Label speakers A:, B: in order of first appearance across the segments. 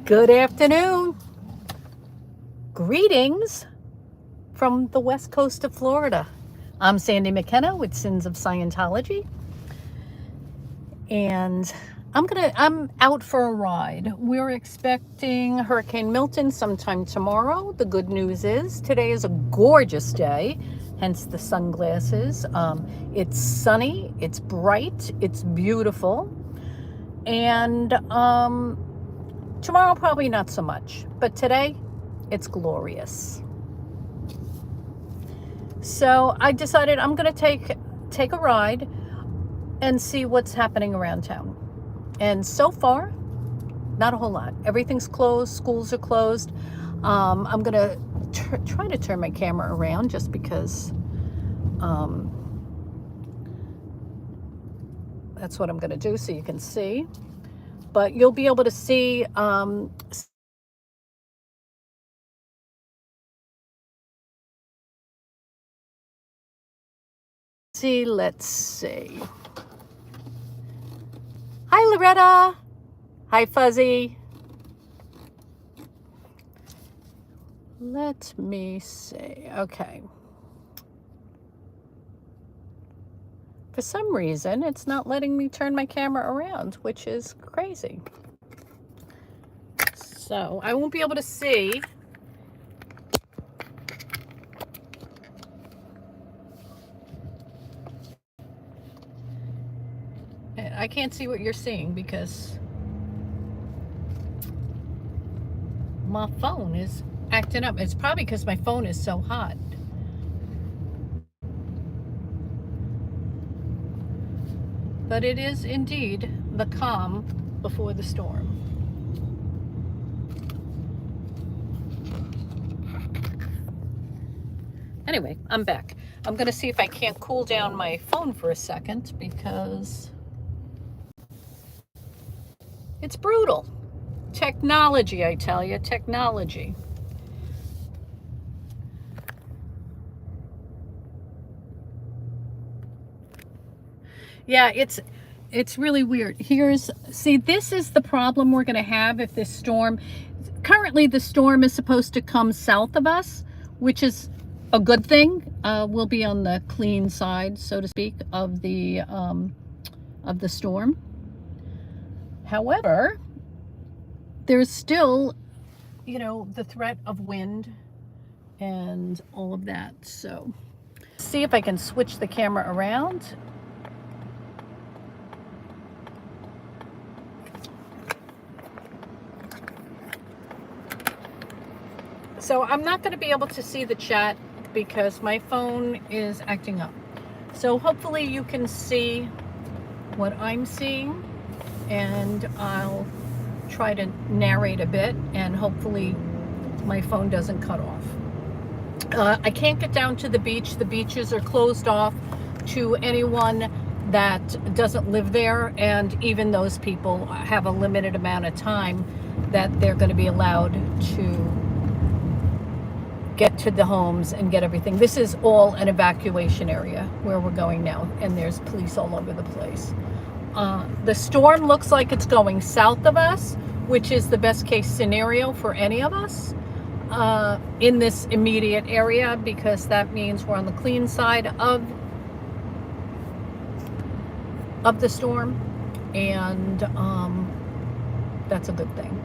A: Good afternoon. Greetings from the west coast of Florida. I'm Sandy McKenna with Sins of Scientology. And I'm out for a ride. We're expecting Hurricane Milton sometime tomorrow. The good news is today is a gorgeous day, hence the sunglasses. It's sunny, it's bright, it's beautiful. And tomorrow probably not so much, but today it's glorious. So I decided I'm going to take a ride and see what's happening around town. And so far, not a whole lot. Everything's closed. Schools are closed. I'm going to try to turn my camera around just because that's what I'm going to do so you can see. But you'll be able to see let's see. Hi, Loretta. Hi, Fuzzy. Let me see. Okay. For some reason, it's not letting me turn my camera around, which is crazy. So I won't be able to see. I can't see what you're seeing because my phone is acting up. It's probably because my phone is so hot. But it is indeed the calm before the storm. Anyway, I'm back. I'm going to see if I can't cool down my phone for a second because it's brutal. Technology, I tell you, technology. Yeah, it's really weird. See, this is the problem we're going to have if this storm, currently the storm is supposed to come south of us, which is a good thing. We'll be on the clean side, so to speak, of the storm. However, there's still, the threat of wind and all of that. So, see if I can switch the camera around. So I'm not going to be able to see the chat because my phone is acting up. So hopefully you can see what I'm seeing, and I'll try to narrate a bit, and hopefully my phone doesn't cut off. I can't get down to the beach. The beaches are closed off to anyone that doesn't live there, and even those people have a limited amount of time that they're going to be allowed to get to the homes and get everything. This is all an evacuation area where we're going now, and there's police all over the place. The storm looks like it's going south of us, which is the best case scenario for any of us in this immediate area, because that means we're on the clean side of the storm, and that's a good thing.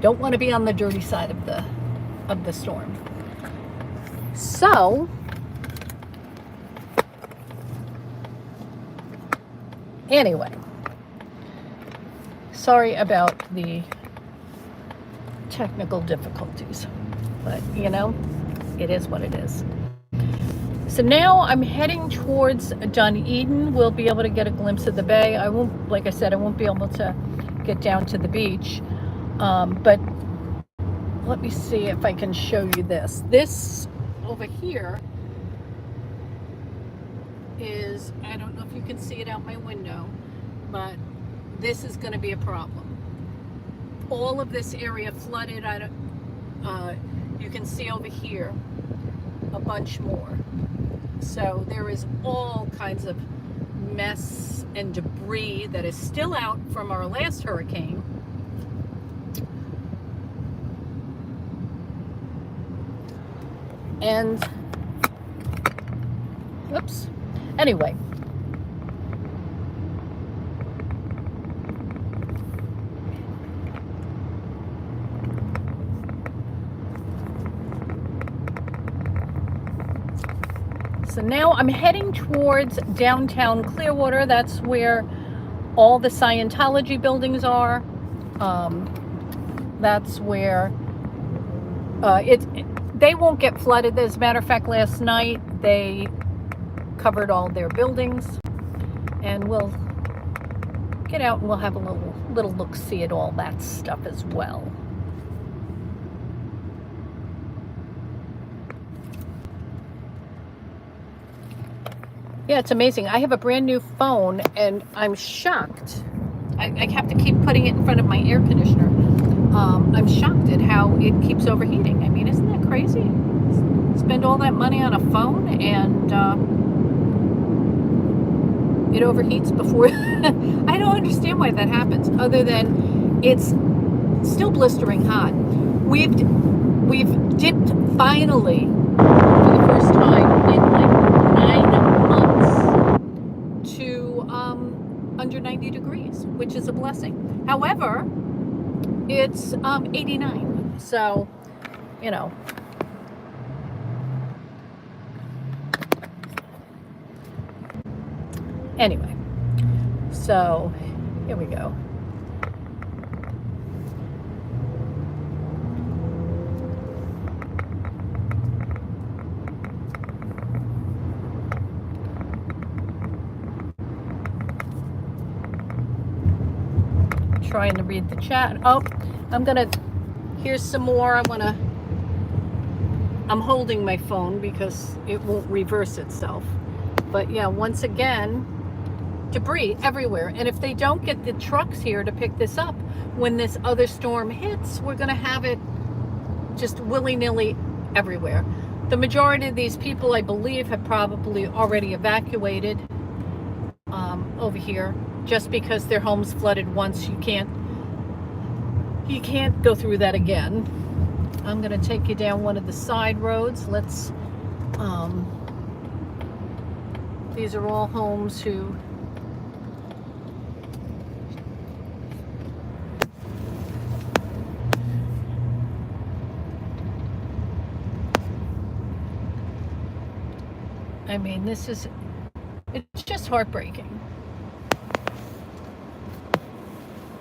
A: Don't want to be on the dirty side of the storm. So anyway, sorry about the technical difficulties, but it is what it is. So now I'm heading towards Dunedin. We'll be able to get a glimpse of the bay. Like I said, I won't be able to get down to the beach, but let me see if I can show you this. This over here is, I don't know if you can see it out my window, but this is going to be a problem. All of this area flooded. You can see over here a bunch more. So there is all kinds of mess and debris that is still out from our last hurricane. And, oops. Anyway. So now I'm heading towards downtown Clearwater. That's where all the Scientology buildings are. That's where they won't get flooded. As a matter of fact, last night they covered all their buildings, and we'll get out and we'll have a little look-see at all that stuff as well. Yeah, it's amazing. I have a brand new phone and I'm shocked. I have to keep putting it in front of my air conditioner. I'm shocked at how it keeps overheating. I mean, isn't that crazy? Spend all that money on a phone and it overheats before. I don't understand why that happens, other than it's still blistering hot. We've dipped finally for the first time in like 9 months to under 90 degrees, which is a blessing. However, it's 89, so you know. Anyway, so here we go. Trying to read the chat. Oh, here's some more. I'm holding my phone because it won't reverse itself. But yeah, once again, debris everywhere. And if they don't get the trucks here to pick this up when this other storm hits, we're going to have it just willy-nilly everywhere. The majority of these people, I believe, have probably already evacuated over here, just because their homes flooded once. You can't go through that again. I'm going to take you down one of the side roads. These are all homes who I mean, it's just heartbreaking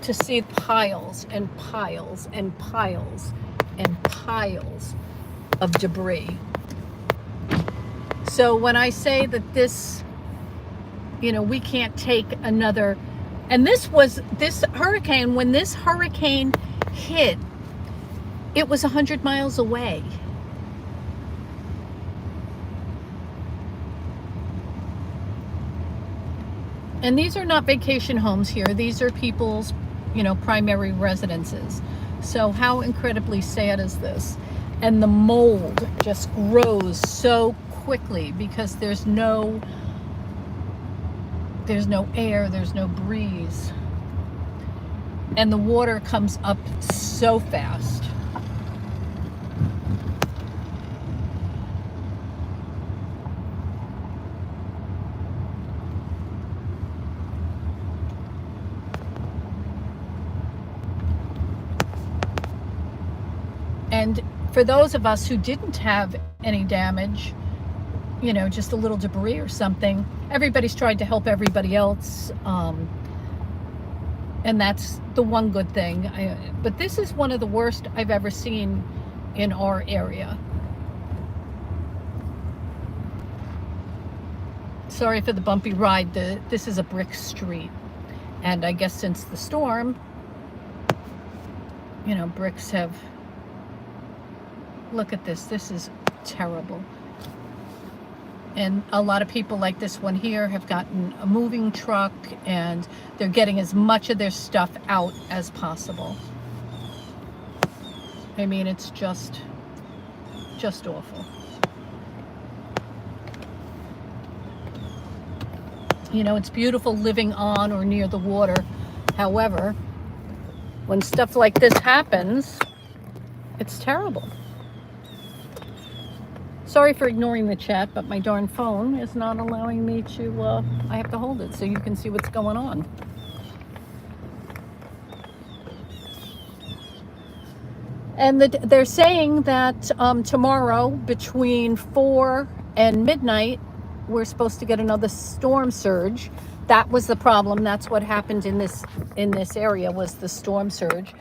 A: to see piles and piles and piles and piles of debris. So when I say that this, we can't take another, and this hurricane, when this hurricane hit, it was 100 miles away. And these are not vacation homes here. These are people's, primary residences. So how incredibly sad is this? And the mold just grows so quickly because there's no air, there's no breeze. And the water comes up so fast. And for those of us who didn't have any damage, just a little debris or something, everybody's tried to help everybody else. And that's the one good thing. But this is one of the worst I've ever seen in our area. Sorry for the bumpy ride. This is a brick street. And I guess since the storm, bricks have... Look at this. This is terrible. And a lot of people like this one here have gotten a moving truck and they're getting as much of their stuff out as possible. I mean, it's just awful. It's beautiful living on or near the water. However, when stuff like this happens, it's terrible. Sorry for ignoring the chat, but my darn phone is not allowing me to, I have to hold it so you can see what's going on. And they're saying that tomorrow between 4 and midnight, we're supposed to get another storm surge. That was the problem. That's what happened in this area, was the storm surge.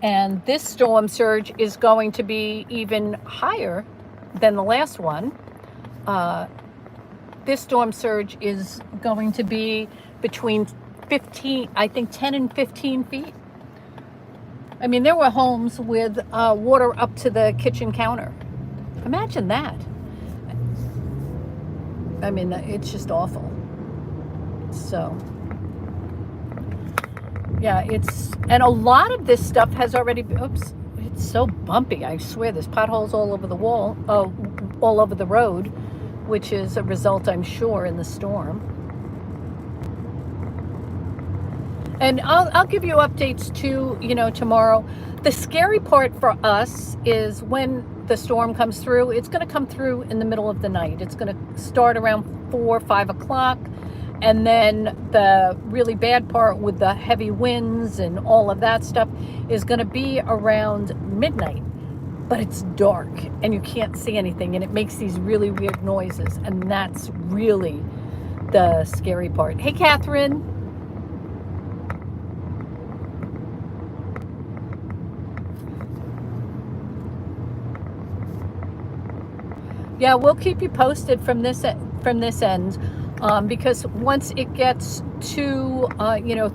A: And this storm surge is going to be even higher than the last one. This storm surge is going to be between 10 and 15 feet. I mean, there were homes with water up to the kitchen counter. Imagine that. I mean, it's just awful. So, yeah, and a lot of this stuff has already been, oops, it's so bumpy. I swear there's potholes all over the wall, all over the road, which is a result, I'm sure, in the storm. And I'll give you updates too, tomorrow. The scary part for us is when the storm comes through, it's going to come through in the middle of the night. It's going to start around 4, 5 o'clock. And then the really bad part with the heavy winds and all of that stuff is going to be around midnight. But it's dark and you can't see anything, and it makes these really weird noises. And that's really the scary part. Hey, Catherine. Yeah, we'll keep you posted from this end, because once it gets to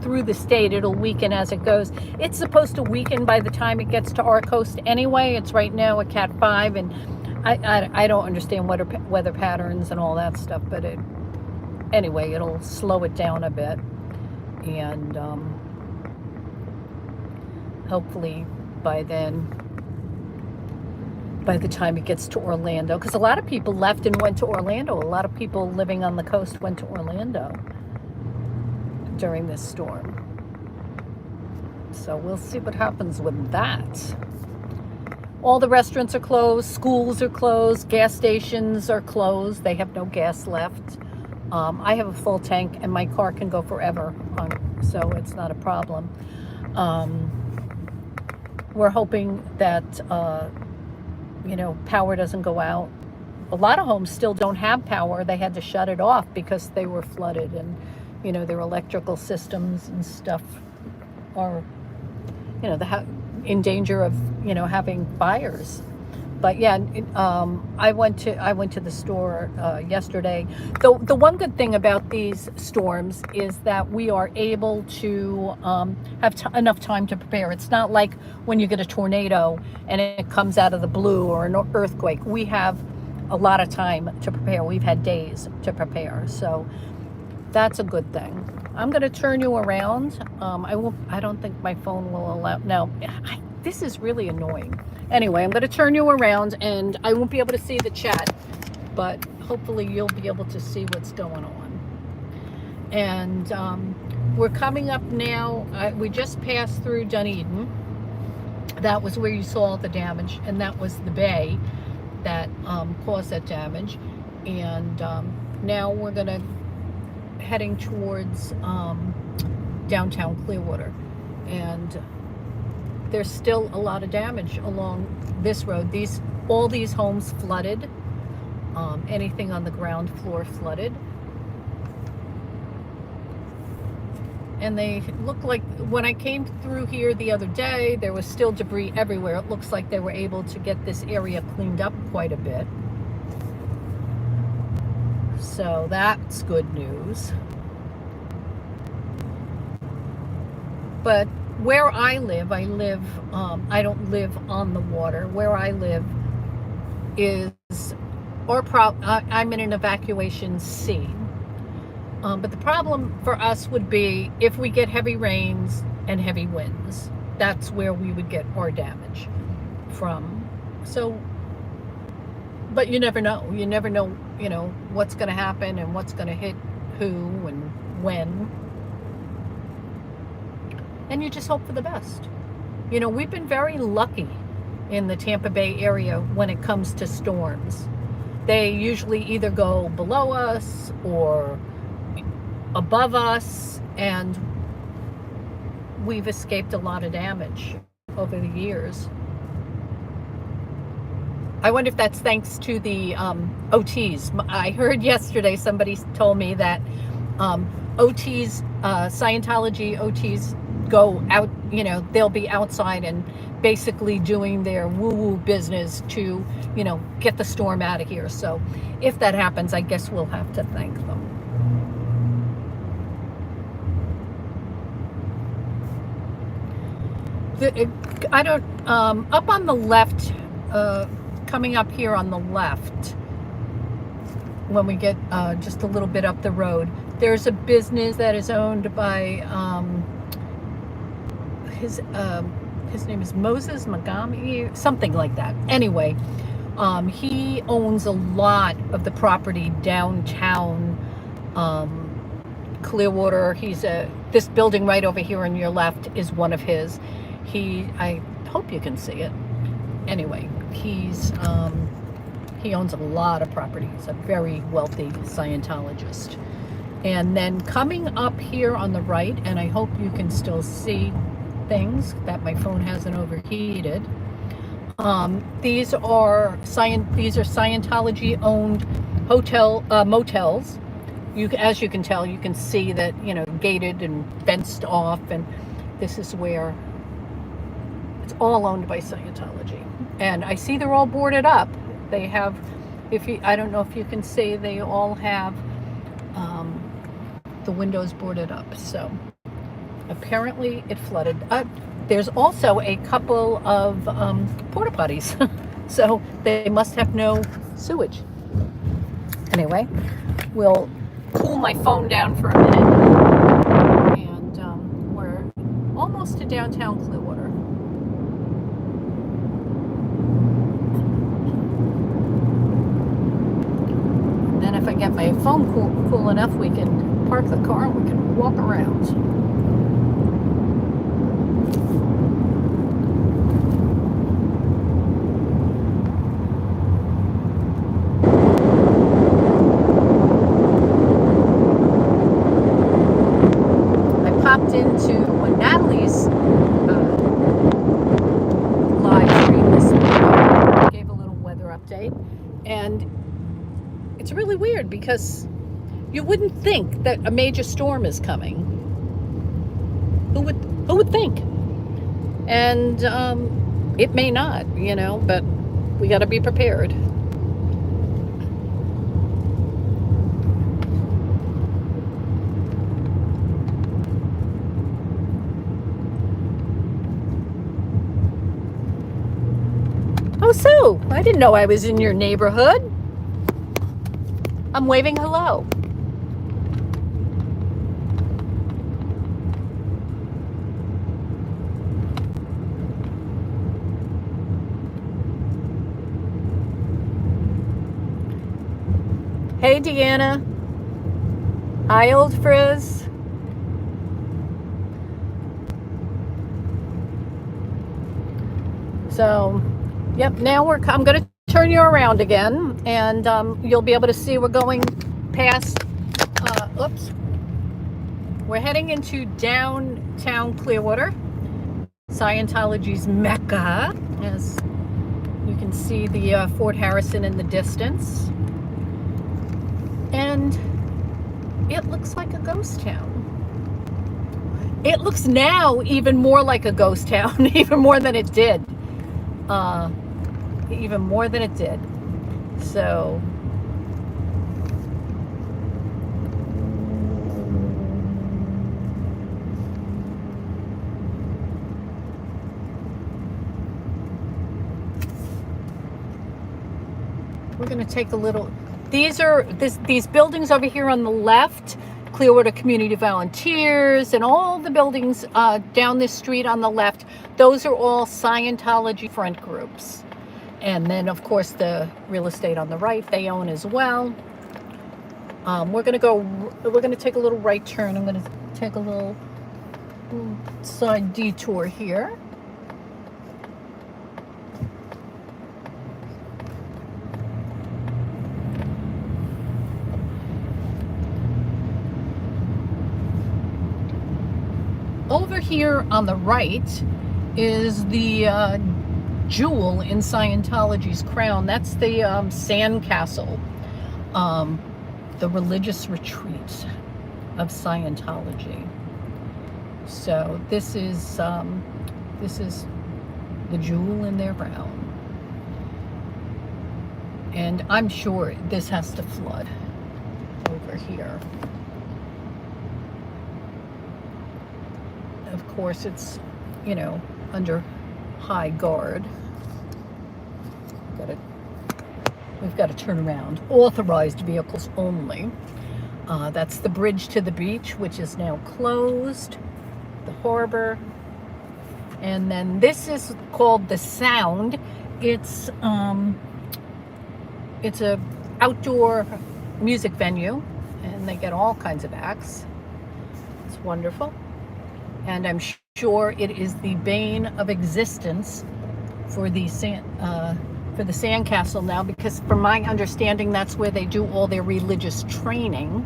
A: through the state, it'll weaken as it goes. It's supposed to weaken by the time it gets to our coast anyway. It's right now a Cat 5, and I don't understand weather patterns and all that stuff, but anyway, it'll slow it down a bit, and hopefully by the time it gets to Orlando, because a lot of people left and went to Orlando. A lot of people living on the coast went to Orlando during this storm. So we'll see what happens with that. All the restaurants are closed, schools are closed, gas stations are closed. They have no gas left. I have a full tank and my car can go forever, so it's not a problem. We're hoping that power doesn't go out. A lot of homes still don't have power. They had to shut it off because they were flooded, and their electrical systems and stuff are in danger of having fires. But yeah, I went to the store yesterday. The one good thing about these storms is that we are able to have enough time to prepare. It's not like when you get a tornado and it comes out of the blue, or an earthquake. We have a lot of time to prepare. We've had days to prepare, so that's a good thing. I'm going to turn you around. I don't think my phone will allow. No, this is really annoying. Anyway, I'm going to turn you around, and I won't be able to see the chat, but hopefully you'll be able to see what's going on. And we're coming up now. We just passed through Dunedin. That was where you saw the damage, and that was the bay that caused that damage. And now we're going to heading towards downtown Clearwater, and there's still a lot of damage along this road. All these homes flooded. Anything on the ground floor flooded. And they look like, when I came through here the other day, there was still debris everywhere. It looks like they were able to get this area cleaned up quite a bit. So that's good news. But where I live, I don't live on the water. Where I live is, I'm in an evacuation C. But the problem for us would be if we get heavy rains and heavy winds. That's where we would get our damage from. So, but you never know. You never know, what's going to happen and what's going to hit who and when. And you just hope for the best. We've been very lucky in the Tampa Bay area when it comes to storms. They usually either go below us or above us, and we've escaped a lot of damage over the years. I wonder if that's thanks to the OTs. I heard yesterday somebody told me that OTs, Scientology OTs go out, you know, they'll be outside and basically doing their woo-woo business to, you know, get the storm out of here. So if that happens, I guess we'll have to thank them. Up on the left, coming up here on the left, when we get just a little bit up the road, there's a business that is owned by his name is Moses Magami, something like that. Anyway, he owns a lot of the property downtown Clearwater. This building right over here on your left is one of his. I hope you can see it. Anyway, he owns a lot of property. He's a very wealthy Scientologist. And then coming up here on the right, and I hope you can still see things, that my phone hasn't overheated. These are Scientology owned motels. As you can tell, you can see that, you know, gated and fenced off, and this is where it's all owned by Scientology. And I see they're all boarded up. They have, I don't know if you can see, they all have the windows boarded up. So apparently it flooded. There's also a couple of porta potties. So they must have no sewage. Anyway, we'll cool my phone down for a minute. And we're almost to downtown Clearwater. Then if I get my phone cool enough, we can park the car and we can walk around. Into when Natalie's live stream this morning, gave a little weather update, and it's really weird because you wouldn't think that a major storm is coming. Who would think? And it may not, you know, but we got to be prepared. Oh, Sue, I didn't know I was in your neighborhood. I'm waving hello. Hey, Deanna. Hi, Old Frizz. So, yep, now I'm going to turn you around again, and you'll be able to see we're going past, we're heading into downtown Clearwater, Scientology's Mecca, as you can see the Fort Harrison in the distance. And it looks like a ghost town. It looks now even more like a ghost town, even more than it did. Even more than it did. So we're going to take a little. These buildings over here on the left, Clearwater Community Volunteers, and all the buildings down this street on the left, those are all Scientology front groups. And then, of course, the real estate on the right, they own as well. We're going to take a little right turn. I'm going to take a little side detour here. over here on the right is the jewel in Scientology's crown. That's the sandcastle, the religious retreat of Scientology. So this is the jewel in their crown. And I'm sure this has to flood over here. Of course, it's, you know, under high guard. We've got to turn around. Authorized vehicles only. That's the bridge to the beach, which is now closed. The harbor. And then this is called the Sound. It's a outdoor music venue, and they get all kinds of acts. It's wonderful. And I'm sure it is the bane of existence for the sandcastle now, because from my understanding, that's where they do all their religious training.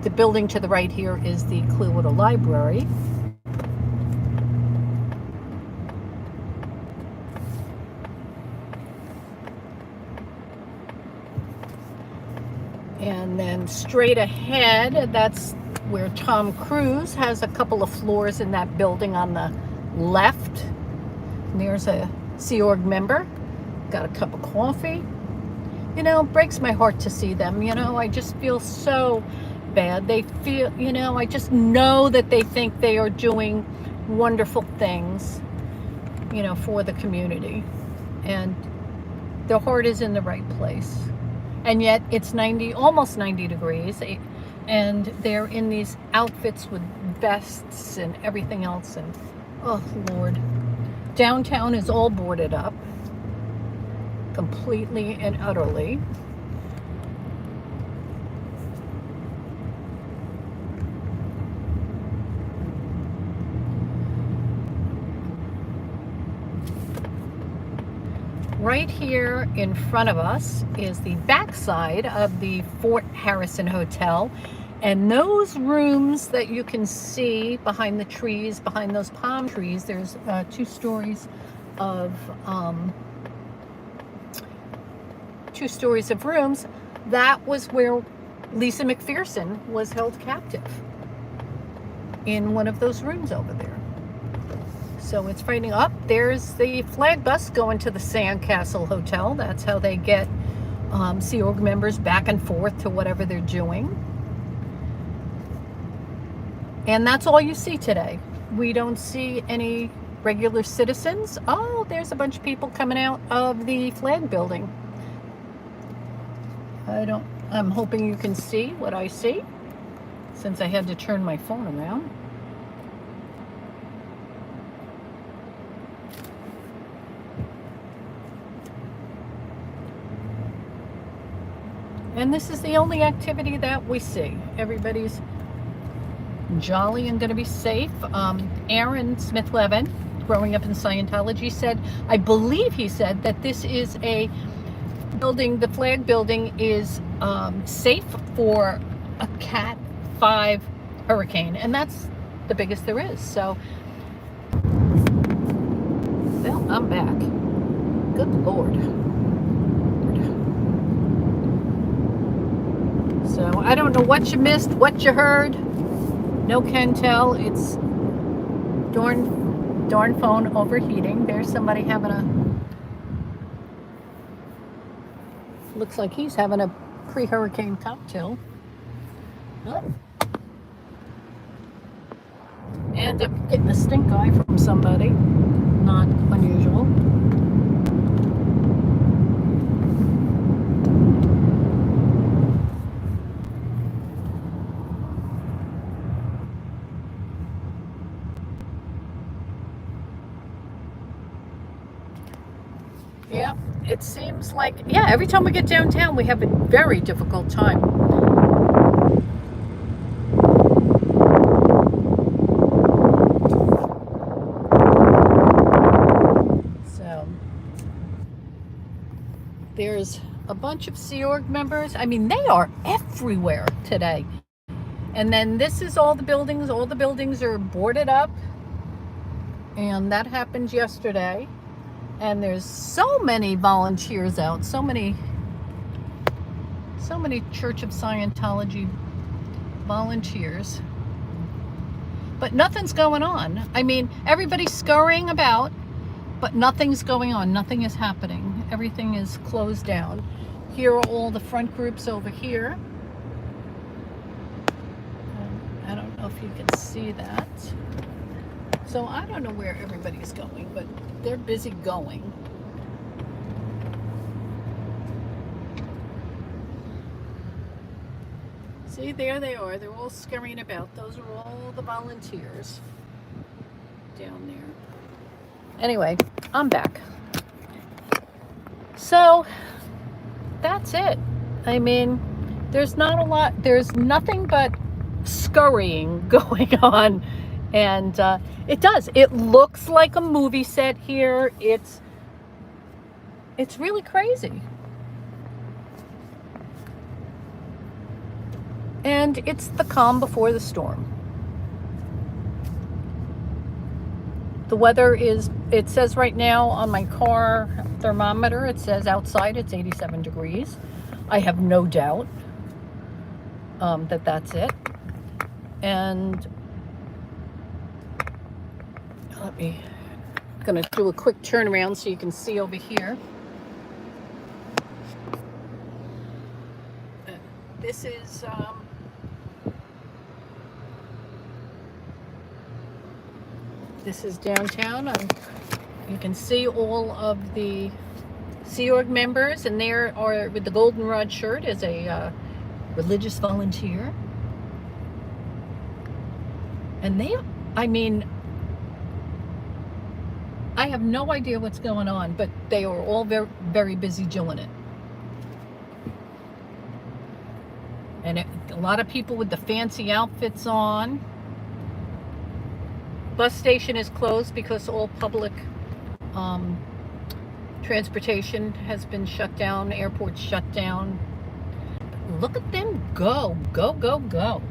A: The building to the right here is the Clearwater Library. And then straight ahead, that's where Tom Cruise has a couple of floors in that building on the left. And there's a Sea Org member. Got a cup of coffee. You know, it breaks my heart to see them. You know, I just feel so bad. They feel, you know, I just know that they think they are doing wonderful things, you know, for the community. And their heart is in the right place. And yet it's almost 90 degrees, and they're in these outfits with vests and everything else. And oh Lord, downtown is all boarded up, completely and utterly. Right here in front of us is the backside of the Fort Harrison Hotel. And those rooms that you can see behind the trees, behind those palm trees, there's 2 stories of rooms. That was where Lisa McPherson was held captive, in one of those rooms over there. So it's frightening. Up there's the flag bus going to the Sandcastle Hotel. That's how they get Sea Org members back and forth to whatever they're doing. And that's all you see today. We don't see any regular citizens. Oh, there's a bunch of people coming out of the flag building. I'm hoping you can see what I see, since I had to turn my phone around. And this is the only activity that we see. Everybody's jolly and going to be safe. Aaron Smith-Levin, growing up in Scientology, said, I believe he said, that this is a building, the flag building is safe for a Cat 5 hurricane. And that's the biggest there is. So, well, I'm back. Good Lord. So I don't know what you missed, what you heard. No can tell. It's darn phone overheating. There's somebody having looks like he's having a pre-hurricane cocktail. Oh. And I'm getting a stink eye from somebody. Not unusual. Yeah, it seems like, yeah, every time we get downtown, we have a very difficult time. So, there's a bunch of Sea Org members. I mean, they are everywhere today. And then this is all the buildings. All the buildings are boarded up. And that happened yesterday. And there's so many volunteers out. So many Church of Scientology volunteers. But nothing's going on. I mean, everybody's scurrying about, but nothing's going on. Nothing is happening. Everything is closed down. Here are all the front groups over here. I don't know if you can see that. So I don't know where everybody's going, but they're busy going. See, there they are. They're all scurrying about. Those are all the volunteers down there. Anyway, I'm back. So that's it. I mean, there's not a lot. There's nothing but scurrying going on. And it does. It looks like a movie set here. It's really crazy. And it's the calm before the storm. The weather is, it says right now on my car thermometer, it says outside it's 87 degrees. I have no doubt that that's it. And I'm gonna do a quick turnaround so you can see over here. This is downtown. You can see all of the Sea Org members, and there are, with the goldenrod shirt, is a religious volunteer. And they, I mean, I have no idea what's going on, but they are all very, very busy doing it. And a lot of people with the fancy outfits on. Bus station is closed because all public transportation has been shut down. Airports shut down. But look at them go. Go, go, go.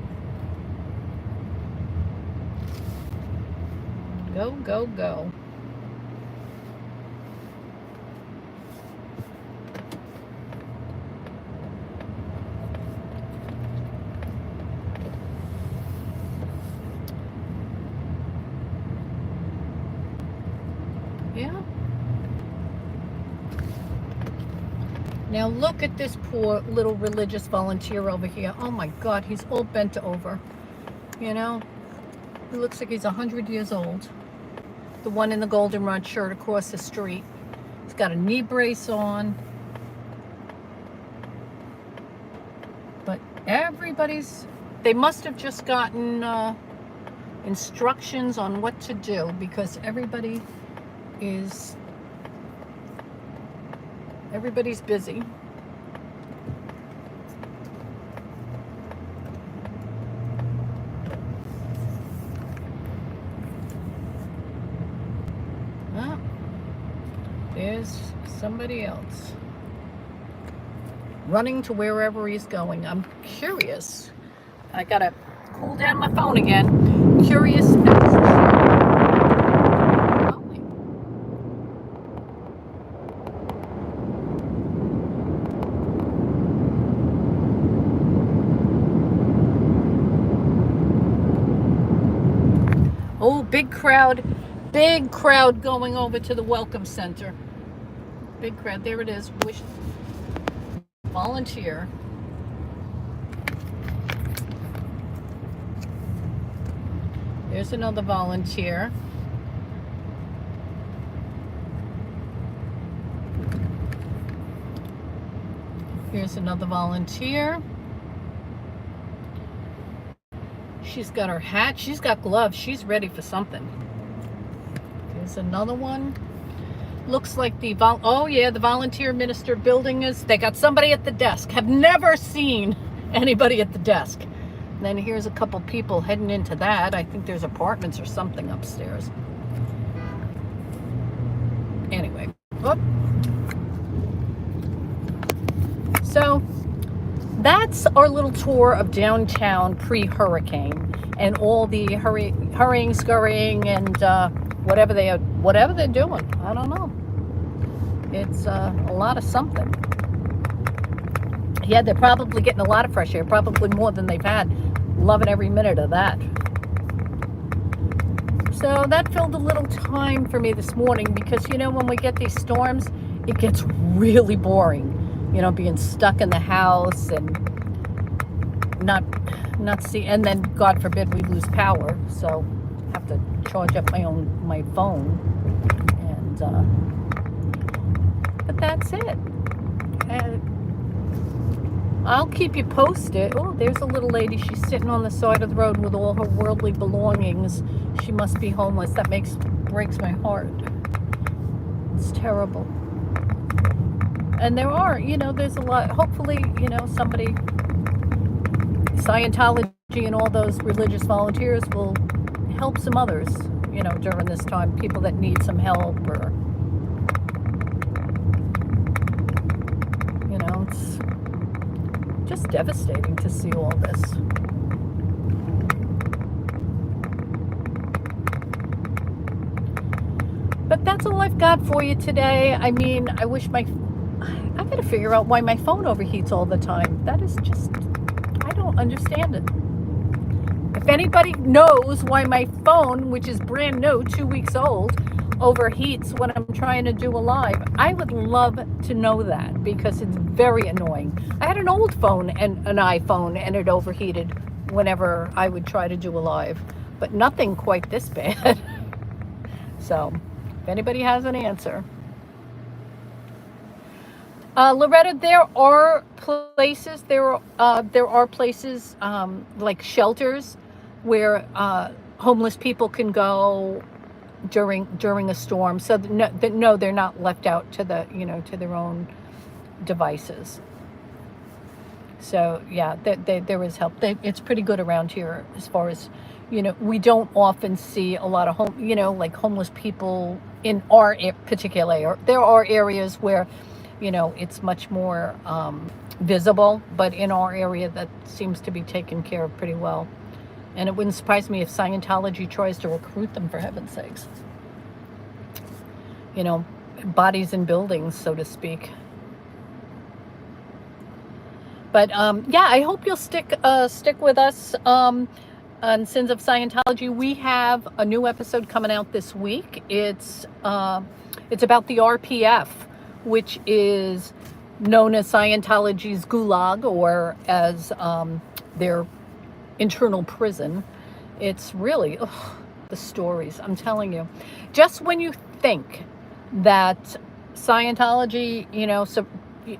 A: Go, go, go. Yeah. Now look at this poor little religious volunteer over here. Oh my God, he's all bent over. You know, he looks like he's 100 years old. The one in the goldenrod shirt across the street. He's got a knee brace on. But they must have just gotten instructions on what to do, because everybody's busy. Ah, there's somebody else running to wherever he's going. I'm curious. I gotta cool down my phone again. Curious. Oh, big crowd going over to the Welcome Center. Big crowd. There it is. Volunteer. There's another volunteer. Here's another volunteer. She's got her hat. She's got gloves. She's ready for something. There's another one. Looks like the volunteer minister building they got somebody at the desk. Have never seen anybody at the desk. And then here's a couple people heading into that. I think there's apartments or something upstairs. Anyway. So that's our little tour of downtown pre-hurricane and all the hurrying, scurrying, and whatever they're doing. I don't know. It's a lot of something. Yeah, they're probably getting a lot of fresh air, probably more than they've had. Loving every minute of that. So that filled a little time for me this morning because, when we get these storms, it gets really boring. Being stuck in the house and not see, and then God forbid we lose power. So have to charge up my phone, and but that's it. And I'll keep you posted. Oh, there's a little lady. She's sitting on the side of the road with all her worldly belongings. She must be homeless. That breaks my heart. It's terrible. And there are, there's a lot. Hopefully, somebody, Scientology and all those religious volunteers will help some others, during this time. People that need some help, or, it's just devastating to see all this. But that's all I've got for you today. I mean, I gotta figure out why my phone overheats all the time. That is just, I don't understand it. If anybody knows why my phone, which is brand new, 2 weeks old, overheats when I'm trying to do a live, I would love to know that, because it's very annoying. I had an old phone and an iPhone, and it overheated whenever I would try to do a live, but nothing quite this bad. So if anybody has an answer. Loretta, there are places like shelters where homeless people can go during a storm, so no, they're not left out to their own devices. So yeah, there is help. It's pretty good around here as far as, we don't often see a lot of homeless people in our particular area. There are areas where, it's much more visible, but in our area that seems to be taken care of pretty well. And it wouldn't surprise me if Scientology tries to recruit them, for heaven's sakes. Bodies in buildings, so to speak. But yeah, I hope you'll stick with us on Sins of Scientology. We have a new episode coming out this week. It's about the RPF, which is known as Scientology's gulag, or as their internal prison. It's really the stories, I'm telling you. Just when you think that Scientology, so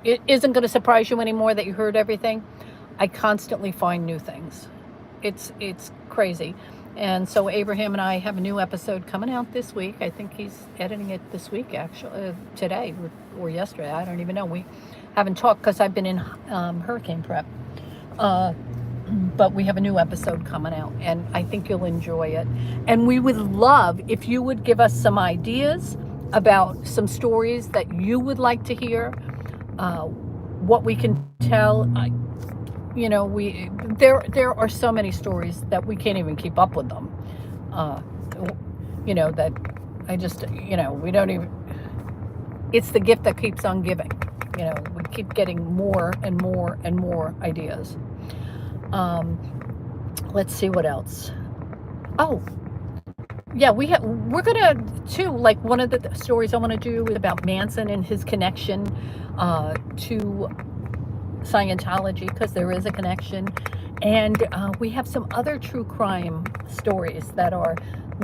A: it isn't going to surprise you anymore that you heard everything, I constantly find new things. It's crazy. And so Abraham and I have a new episode coming out this week. I think he's editing it this week, actually, today or yesterday. I don't even know. We haven't talked because I've been in hurricane prep. But we have a new episode coming out, and I think you'll enjoy it. And we would love if you would give us some ideas about some stories that you would like to hear, what we can tell. There are so many stories that we can't even keep up with them. That I just, we don't even, it's the gift that keeps on giving. We keep getting more and more and more ideas. Let's see what else. Oh, yeah, we're gonna too, like, one of the stories I want to do is about Manson and his connection to Scientology, because there is a connection. And we have some other true crime stories that are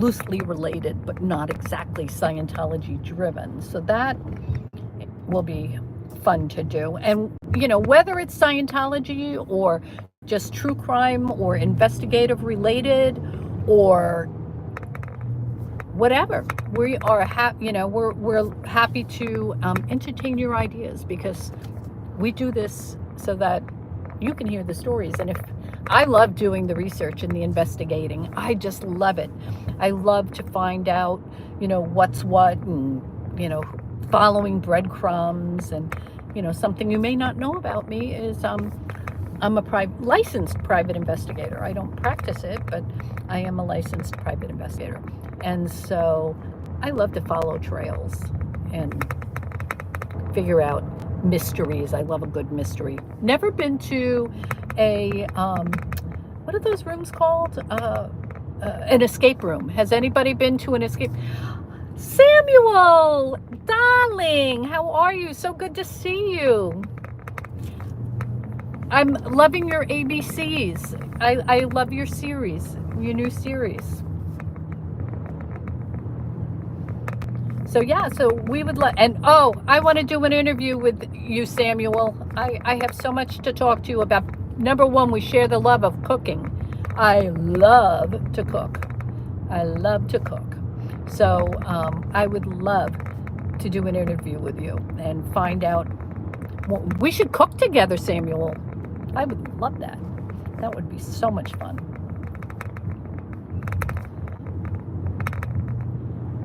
A: loosely related but not exactly Scientology driven, so that will be fun to do. And whether it's Scientology or just true crime or investigative related or whatever, we are we're happy to entertain your ideas, because we do this so that you can hear the stories. And if I love doing the research and the investigating, I just love it. I love to find out what's what, and following breadcrumbs. And something you may not know about me is I'm a licensed private investigator. I don't practice it, but I am a licensed private investigator. And so I love to follow trails and figure out mysteries. I love a good mystery. Never been to a, what are those rooms called? An escape room. Has anybody been to an escape? Samuel, darling, how are you? So good to see you. I'm loving your ABCs. I love your series, your new series. So yeah, so we would and oh, I want to do an interview with you, Samuel. I have so much to talk to you about. Number one, we share the love of cooking. I love to cook. I love to cook. So I would love to do an interview with you and find out. Well, we should cook together, Samuel. I would love that. That would be so much fun.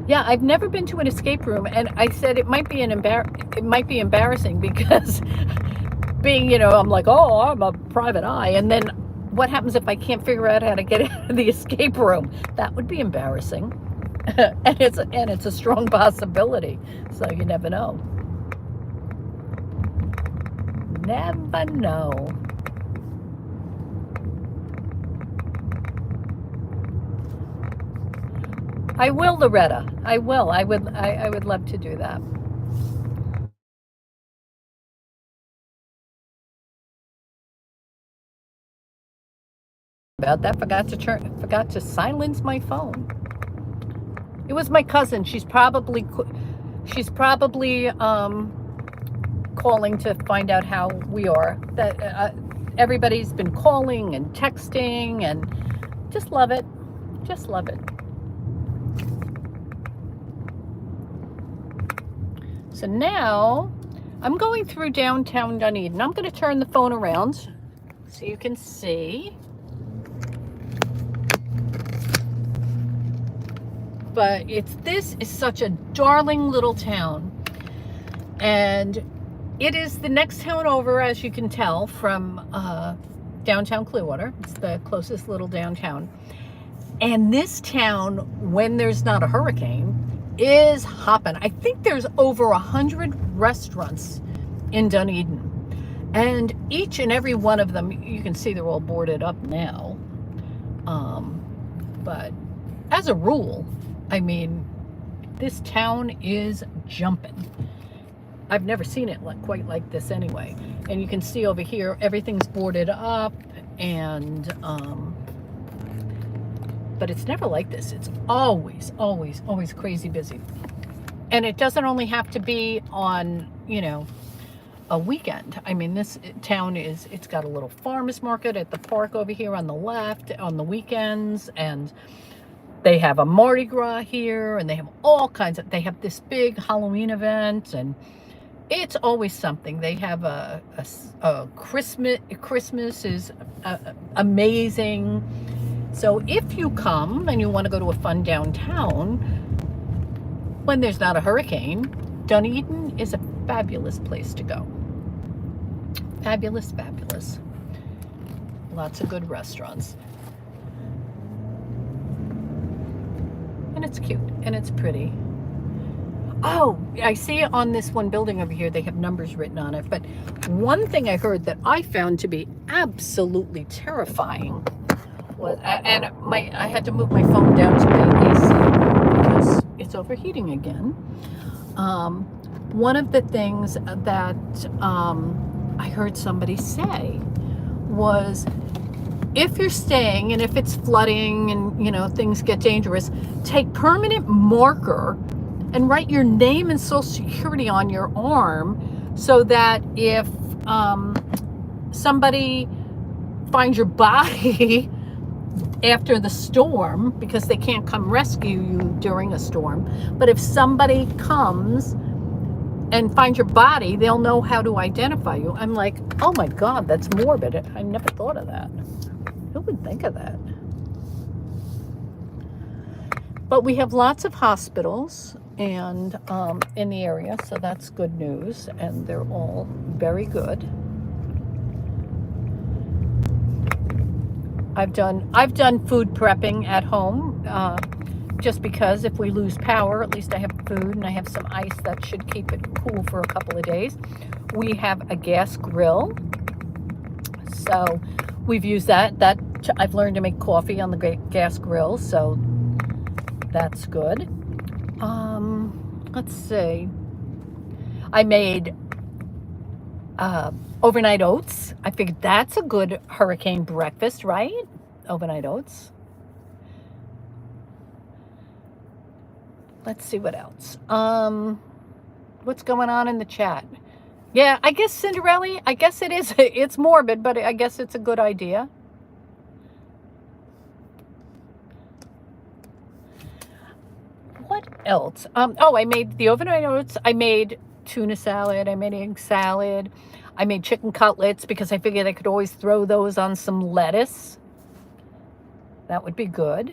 A: Yeah, I've never been to an escape room, and I said it might be embarrassing because being, I'm like, oh, I'm a private eye, and then what happens if I can't figure out how to get out of the escape room? That would be embarrassing. and it's a strong possibility. So you never know. Never know. I will, Loretta. I will. I would love to do that. About that, forgot to silence my phone. It was my cousin. She's probably calling to find out how we are. That everybody's been calling and texting, and just love it. Just love it. So now I'm going through downtown Dunedin. I'm going to turn the phone around so you can see. But this is such a darling little town. And it is the next town over, as you can tell, from downtown Clearwater. It's the closest little downtown. And this town, when there's not a hurricane, is hopping. I think there's over 100 restaurants in Dunedin, and each and every one of them, you can see they're all boarded up now. But as a rule, I mean, this town is jumping. I've never seen it quite like this anyway. And you can see over here, everything's boarded up, and but it's never like this. It's always, always, always crazy busy. And it doesn't only have to be on, a weekend. I mean, this town it's got a little farmer's market at the park over here on the left on the weekends. And they have a Mardi Gras here, and they have all kinds of, they have this big Halloween event, and it's always something. They have a Christmas is amazing. So if you come and you want to go to a fun downtown, when there's not a hurricane, Dunedin is a fabulous place to go. Fabulous, fabulous. Lots of good restaurants. And it's cute and it's pretty. Oh, I see on this one building over here, they have numbers written on it. But one thing I heard that I found to be absolutely terrifying was, and I had to move my phone down to the AC because it's overheating again. One of the things that I heard somebody say was, if you're staying and if it's flooding and things get dangerous, take permanent marker and write your name and social security on your arm, so that if somebody finds your body after the storm, because they can't come rescue you during a storm, but if somebody comes and finds your body, they'll know how to identify you. I'm like, oh my God, that's morbid. I never thought of that. Who would think of that? But we have lots of hospitals and in the area, so that's good news, and they're all very good. I've done food prepping at home, just because if we lose power, at least I have food and I have some ice that should keep it cool for a couple of days. We have a gas grill, so we've used that. I've learned to make coffee on the gas grill, so that's good. Let's see. I made overnight oats. I figured that's a good hurricane breakfast, right? Overnight oats. Let's see what else. What's going on in the chat? Yeah, I guess Cinderella, I guess it is. It's morbid, but I guess it's a good idea. What else? Oh, I made the overnight oats. I made tuna salad. I made egg salad. I made chicken cutlets because I figured I could always throw those on some lettuce. That would be good.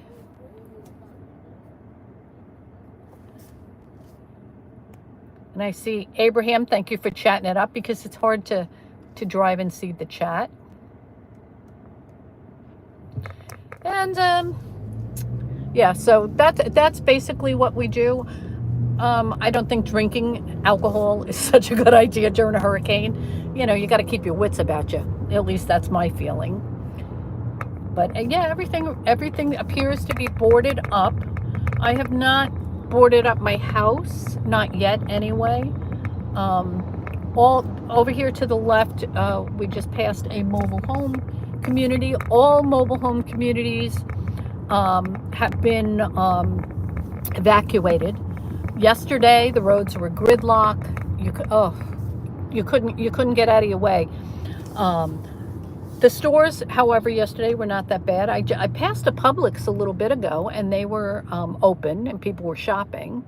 A: And I see Abraham, thank you for chatting it up because it's hard to drive and see the chat. And yeah, so that's basically what we do. I don't think drinking alcohol is such a good idea during a hurricane. You know, you got to keep your wits about you. At least that's my feeling. But yeah, everything appears to be boarded up. I have not boarded up my house, not yet anyway. All over here to the left, we just passed a mobile home community. All mobile home communities have been evacuated. Yesterday, the roads were gridlock. You couldn't get out of your way. The stores, however, yesterday were not that bad. I passed a Publix a little bit ago, and they were open, and people were shopping.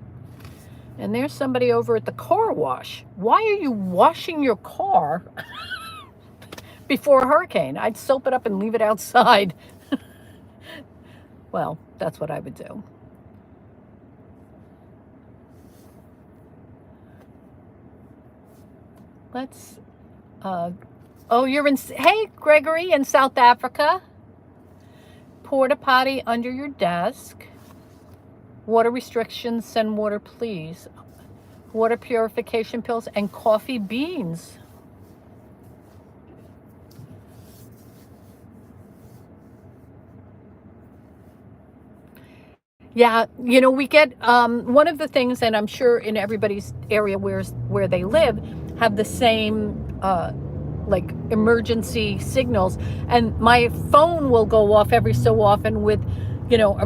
A: And there's somebody over at the car wash. Why are you washing your car before a hurricane? I'd soap it up and leave it outside. Well, that's what I would do. Let's, oh, you're in, hey, Gregory, in South Africa. Porta potty under your desk. Water restrictions, send water, please. Water purification pills and coffee beans. Yeah, you know, we get one of the things, and I'm sure in everybody's area where they live, have the same like emergency signals, and my phone will go off every so often with, you know,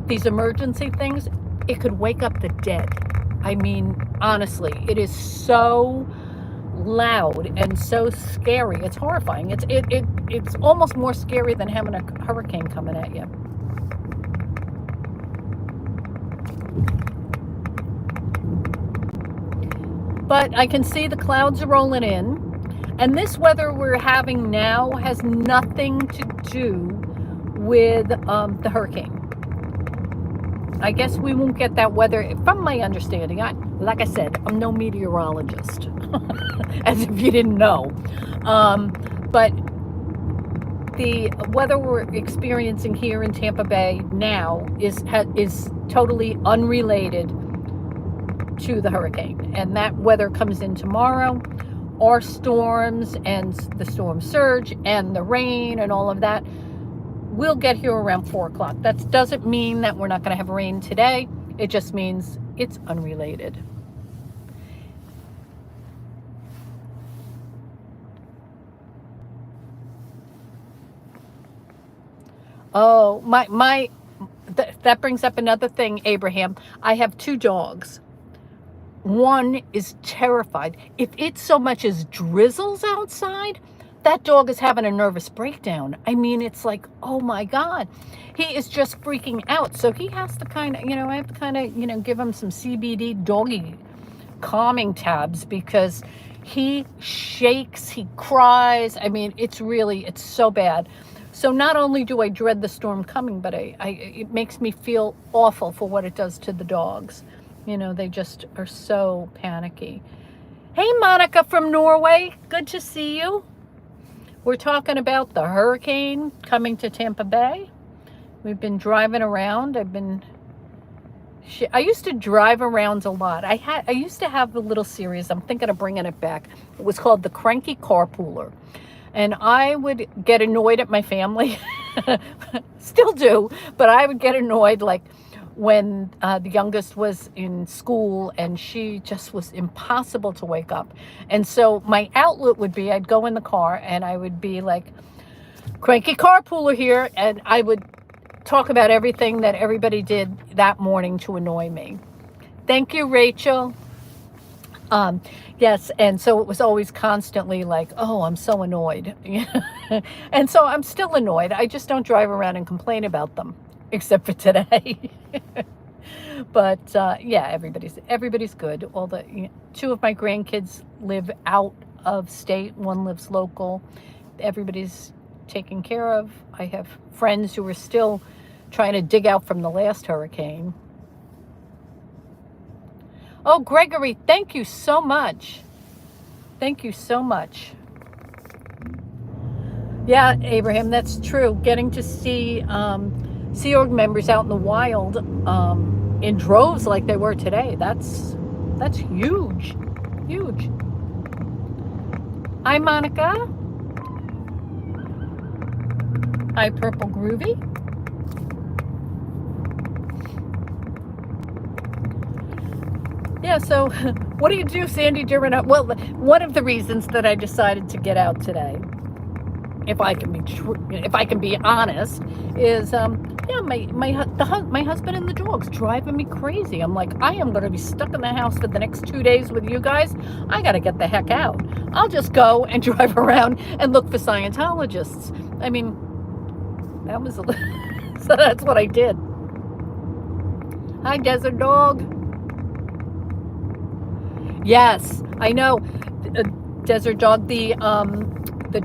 A: these emergency things. It could wake up the dead. I mean, honestly, it is so loud and so scary. It's horrifying. It's almost more scary than having a hurricane coming at you. But I can see the clouds are rolling in. And this weather we're having now has nothing to do with the hurricane. I guess we won't get that weather, from my understanding. Like I said, I'm no meteorologist, as if you didn't know. But the weather we're experiencing here in Tampa Bay now is totally unrelated to the hurricane, and that weather comes in tomorrow. Our storms and the storm surge and the rain and all of that will get here around 4 o'clock. That doesn't mean that we're not going to have rain today. It just means it's unrelated. Oh, that brings up another thing, Abraham. I have 2 dogs. One is terrified. If it so much as drizzles outside, that dog is having a nervous breakdown. I mean, it's like, oh my God. He is just freaking out. So he has to kind of, I have to kind of, give him some CBD doggy calming tabs, because he shakes, he cries. I mean, it's so bad. So not only do I dread the storm coming, but it makes me feel awful for what it does to the dogs. They just are so panicky. Hey, Monica from Norway. Good to see you. We're talking about the hurricane coming to Tampa Bay. We've been driving around. I used to drive around a lot. I used to have a little series. I'm thinking of bringing it back. It was called The Cranky Carpooler. And I would get annoyed at my family. Still do, but I would get annoyed like when the youngest was in school and she just was impossible to wake up. And so my outlet would be, I'd go in the car and I would be like, cranky carpooler here, and I would talk about everything that everybody did that morning to annoy me. Thank you, Rachel. Yes, and so it was always constantly like, oh, I'm so annoyed. And so I'm still annoyed. I just don't drive around and complain about them, except for today. But yeah, everybody's good. Two of my grandkids live out of state. One lives local. Everybody's taken care of. I have friends who are still trying to dig out from the last hurricane. Oh, Gregory, thank you so much. Thank you so much. Yeah, Abraham, that's true. Getting to see Sea Org members out in the wild in droves like they were today, that's huge. Huge. Hi, Monica. Hi, Purple Groovy. Yeah, so what do you do, Sandy, during well, one of the reasons that I decided to get out today, if I can be honest, is yeah, my husband and the dogs driving me crazy. I'm like, I am going to be stuck in the house for the next 2 days with you guys. I got to get the heck out. I'll just go and drive around and look for Scientologists. I mean, that was so that's what I did. Hi, Desert Dog. Yes, I know, Desert Dog. The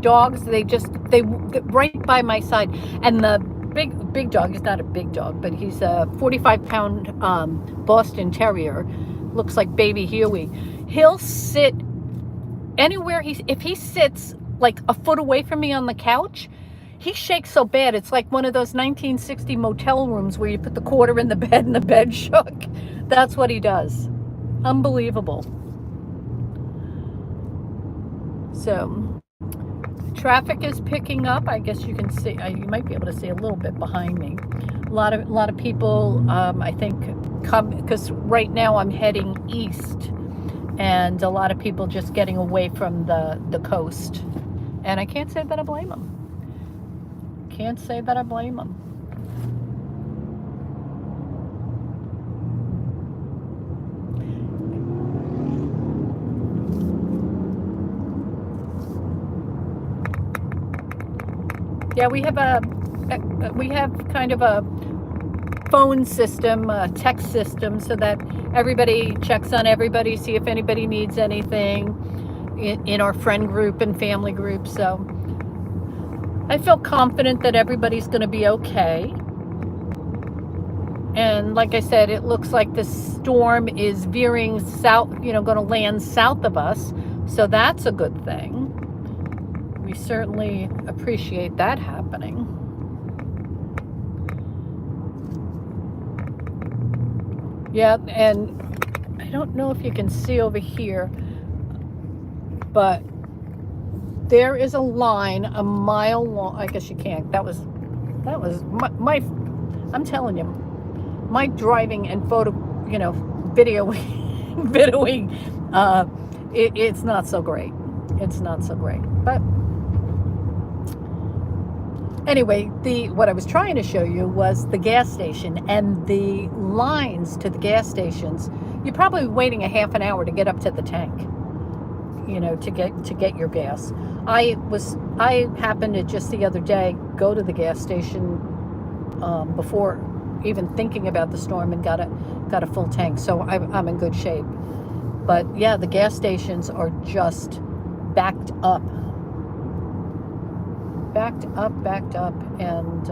A: dogs, they right by my side, and the big dog is not a big dog, but he's a 45-pound Boston Terrier. Looks like baby Huey. He'll sit anywhere. If he sits like a foot away from me on the couch, he shakes so bad. It's like one of those 1960 motel rooms where you put the quarter in the bed and the bed shook. That's what he does. Unbelievable. So, traffic is picking up. I guess you can see, you might be able to see a little bit behind me. A lot of people, I think, come, because right now I'm heading east, and a lot of people just getting away from the coast. And I can't say that I blame them. Can't say that I blame them. Yeah, we have kind of a phone system, a text system, so that everybody checks on everybody, see if anybody needs anything in our friend group and family group. So I feel confident that everybody's going to be okay. And like I said, it looks like the storm is veering south, going to land south of us. So that's a good thing. We certainly appreciate that happening. Yeah, and I don't know if you can see over here, but there is a line a mile long. I guess you can't. That was my I'm telling you, my driving and videoing, it's not so great. It's not so great. But anyway, what I was trying to show you was the gas station, and the lines to the gas stations. You're probably waiting a half an hour to get up to the tank, to get your gas. I happened to just the other day go to the gas station before even thinking about the storm, and got a full tank. So I'm in good shape. But yeah, the gas stations are just backed up, and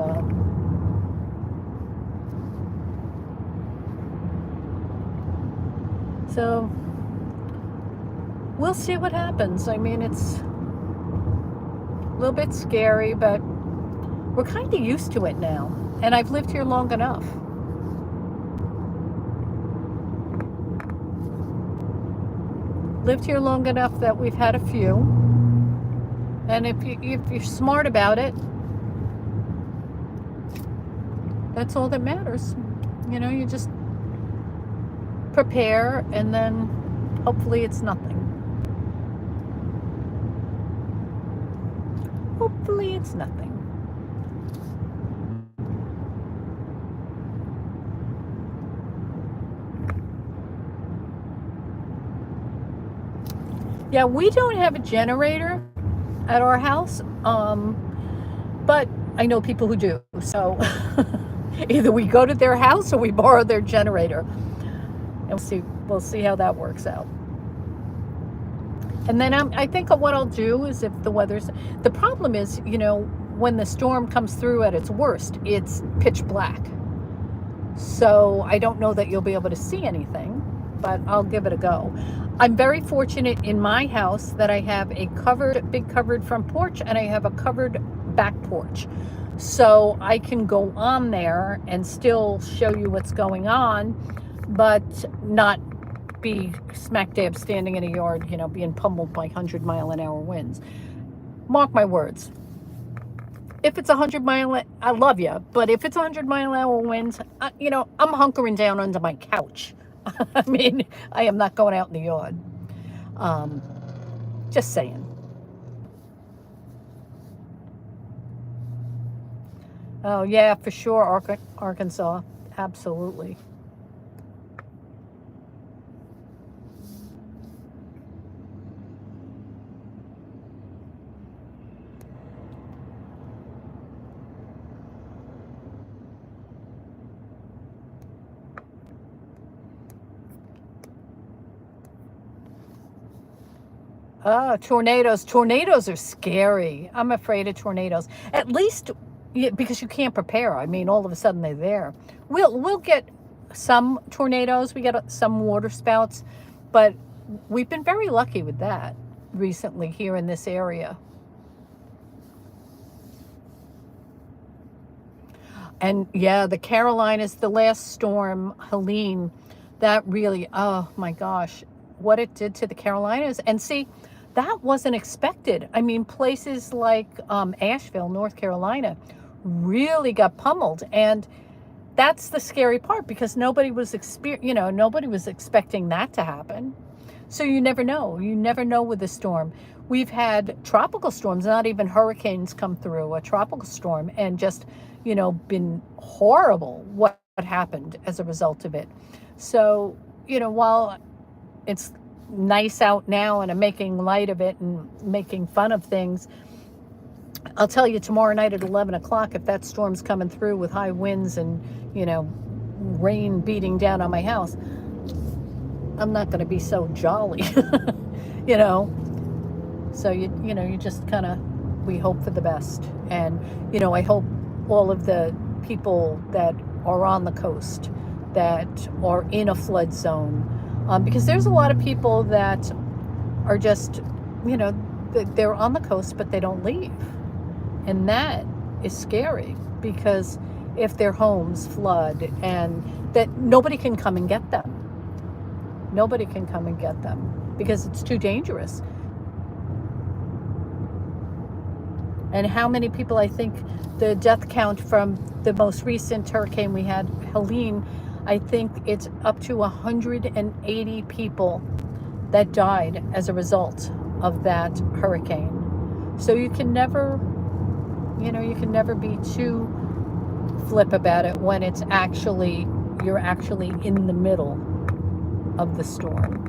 A: so we'll see what happens. I mean, A little bit scary, but we're kind of used to it now. And I've lived here long enough. Lived here long enough that we've had a few. And if you're smart about it, that's all that matters. You know, you just prepare, and then hopefully it's nothing. Hopefully it's nothing. Yeah, we don't have a generator at our house, but I know people who do. So either we go to their house or we borrow their generator, and we'll see how that works out. And then I think what I'll do is, if the problem is, you know, when the storm comes through at its worst, it's pitch black. So I don't know that you'll be able to see anything, but I'll give it a go. I'm very fortunate in my house that I have a big covered front porch, and I have a covered back porch. So I can go on there and still show you what's going on, but not be smack dab standing in a yard, you know, being pummeled by 100-mile-an-hour winds. Mark my words. If it's 100-mile, I love you, but if it's 100-mile-an-hour winds, you know, I'm hunkering down under my couch. I mean, I am not going out in the yard. Just saying. Oh, yeah, for sure, Arkansas. Absolutely. Tornadoes. Tornadoes are scary. I'm afraid of tornadoes. At least because you can't prepare. I mean, all of a sudden they're there. We'll get some tornadoes. We get some water spouts, but we've been very lucky with that recently here in this area. And yeah, the Carolinas, the last storm, Helene, that really, oh my gosh, what it did to the Carolinas. And see, that wasn't expected. I mean, places like Asheville, North Carolina, really got pummeled. And that's the scary part, because nobody was expecting that to happen. So you never know. You never know with a storm. We've had tropical storms, not even hurricanes come through, a tropical storm, and just, you know, been horrible what happened as a result of it. So, you know, while it's nice out now and I'm making light of it and making fun of things, I'll tell you, tomorrow night at 11 o'clock, if that storm's coming through with high winds and, you know, rain beating down on my house, I'm not going to be so jolly, you know. So, you know, you just kind of, we hope for the best. And, you know, I hope all of the people that are on the coast, that are in a flood zone, because there's a lot of people that are just, you know, they're on the coast, but they don't leave. And that is scary, because if their homes flood, and that nobody can come and get them. Nobody can come and get them because it's too dangerous. And how many people, I think the death count from the most recent hurricane we had, Helene, I think it's up to 180 people that died as a result of that hurricane. So you can never, you know, you can never be too flip about it when it's actually, you're actually in the middle of the storm.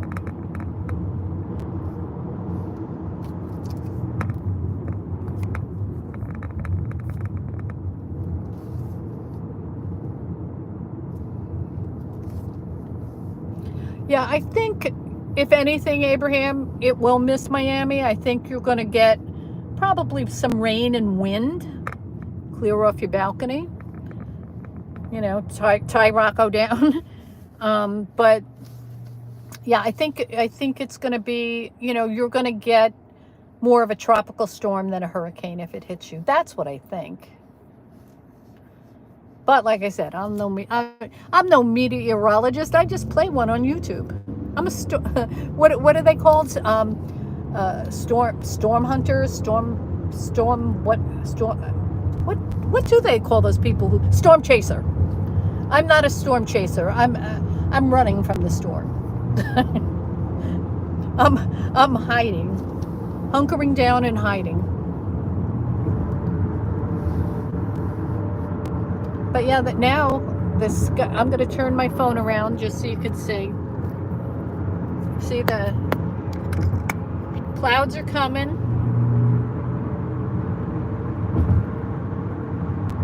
A: Yeah, I think, if anything, Abraham, it will miss Miami. I think you're going to get probably some rain and wind. Clear off your balcony. You know, tie Rocco down. But yeah, I think it's going to be, you know, you're going to get more of a tropical storm than a hurricane if it hits you. That's what I think. But like I said, I'm no meteorologist. I just play one on YouTube. I'm a what are they called? Storm hunters, what do they call those people who storm chaser? I'm not a storm chaser. I'm running from the storm. I'm hiding, hunkering down and hiding. But yeah, that now this I'm going to turn my phone around just so you can see. See, the clouds are coming.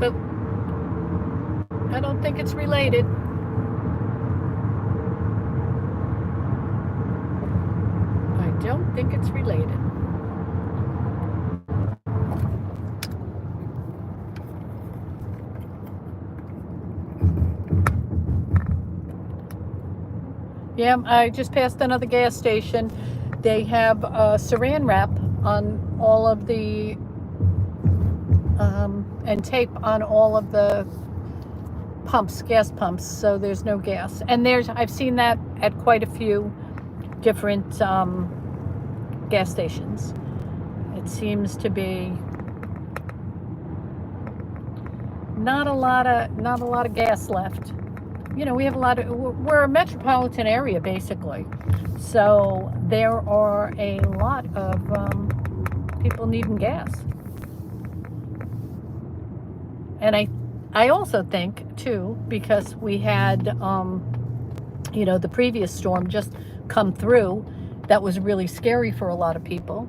A: But I don't think it's related. I don't think it's related. Yeah, I just passed another gas station. They have saran wrap on all of the and tape on all of the pumps, gas pumps, so there's no gas. And I've seen that at quite a few different gas stations. It seems to be not a lot of gas left. You know, we have we're a metropolitan area basically, so there are a lot of people needing gas. And I also think too, because we had you know, the previous storm just come through, that was really scary for a lot of people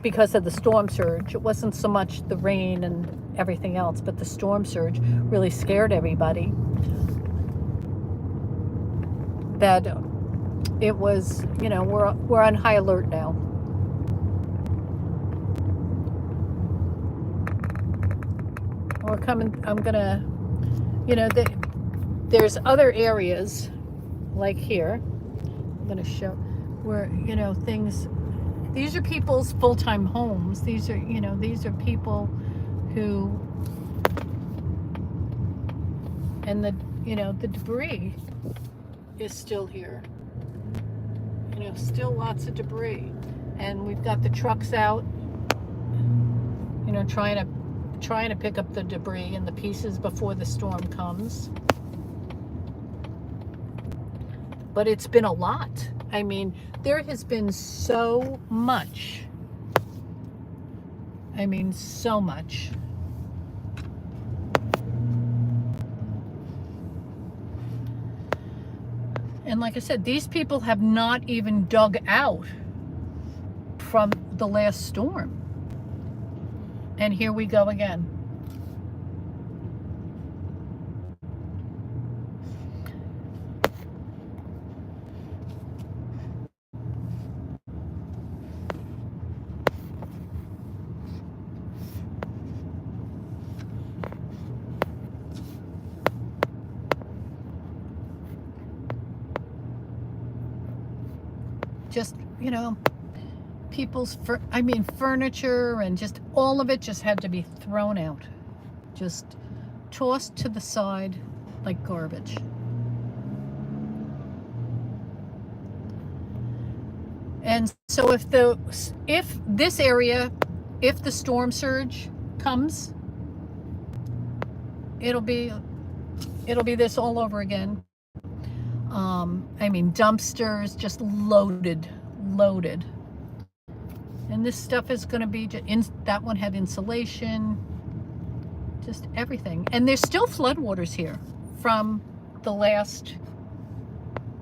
A: because of the storm surge. It wasn't so much the rain and everything else, but the storm surge really scared everybody. That it was, you know, we're on high alert now. We're coming. I'm gonna, you know, there's other areas like here. I'm gonna show where, you know, things. These are people's full-time homes. These are, you know, these are people who, and the, you know, the debris is still here. You know, still lots of debris. And we've got the trucks out, you know, trying to pick up the debris and the pieces before the storm comes. But it's been a lot. I mean, there has been so much. I mean, so much. And like I said, these people have not even dug out from the last storm. And here we go again. Just, you know, people's, furniture and just all of it just had to be thrown out. Just tossed to the side like garbage. And so if this area, if the storm surge comes, it'll be this all over again. I mean, dumpsters just loaded. And this stuff is going to be, that one had insulation, just everything. And there's still floodwaters here from the last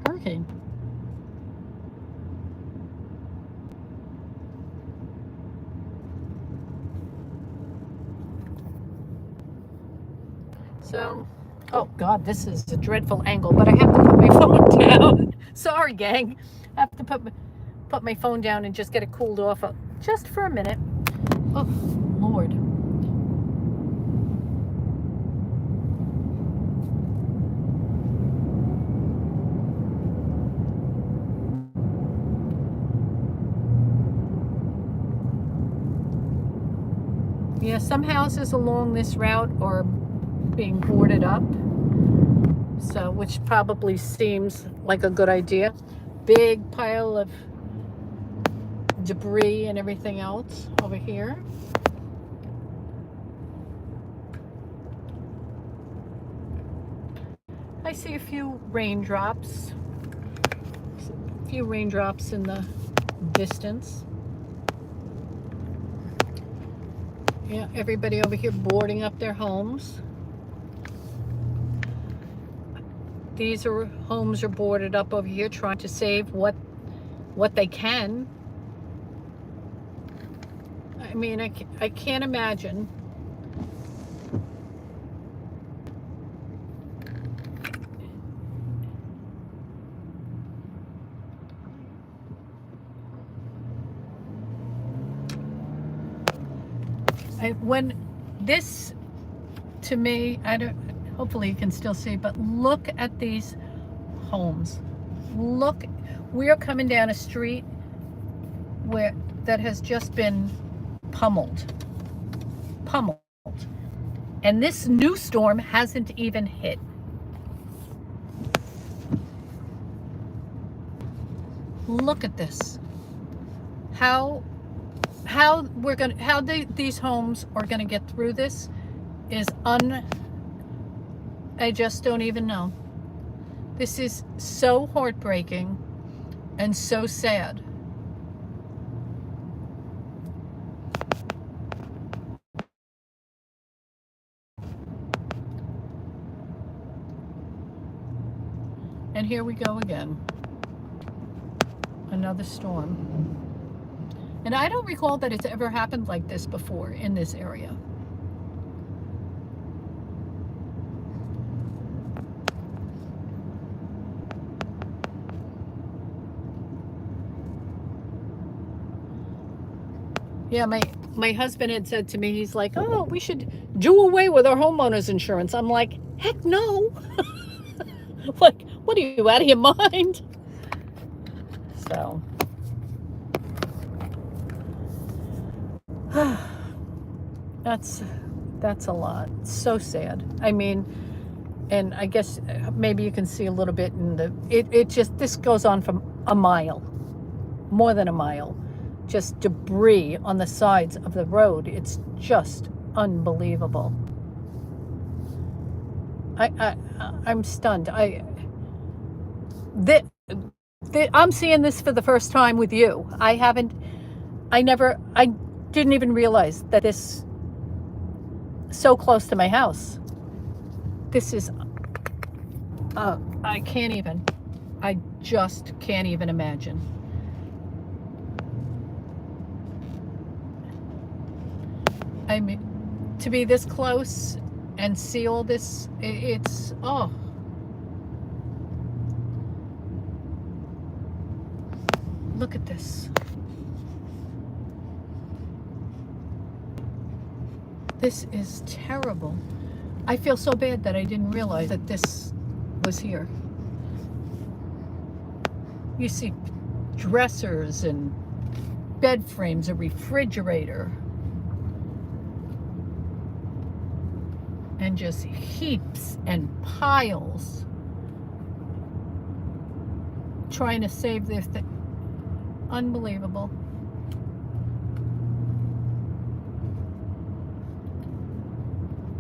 A: hurricane. So, oh God, this is a dreadful angle, but I have to put my phone down. Sorry, gang. I have to put my phone down and just get it cooled off just for a minute. Oh, Lord. Yeah, some houses along this route are being boarded up, so which probably seems like a good idea. Big pile of debris and everything else over here. I see a few raindrops. A few raindrops in the distance. Yeah, everybody over here boarding up their homes. These homes are boarded up over here, trying to save what they can. I mean, I can't imagine. When this, to me, hopefully you can still see, but look at these homes. Look, we are coming down a street that has just been pummeled. And this new storm hasn't even hit. Look at this. How these homes are gonna get through this is I just don't even know. This is so heartbreaking and so sad. And here we go again. Another storm. And I don't recall that it's ever happened like this before in this area. Yeah, my husband had said to me, he's like, oh, we should do away with our homeowner's insurance. I'm like, heck no. Like, what are you, out of your mind? So. That's a lot. It's so sad. I mean, and I guess maybe you can see a little bit in this goes on for a mile, more than a mile. Just debris on the sides of the road. It's just unbelievable. I'm stunned. I'm seeing this for the first time with you. I didn't even realize that this so close to my house. This is I just can't even imagine. I mean, to be this close and see all this, it's look at this. This is terrible. I feel so bad that I didn't realize that this was here. You see dressers and bed frames, a refrigerator, and just heaps and piles trying to save their thing. Unbelievable.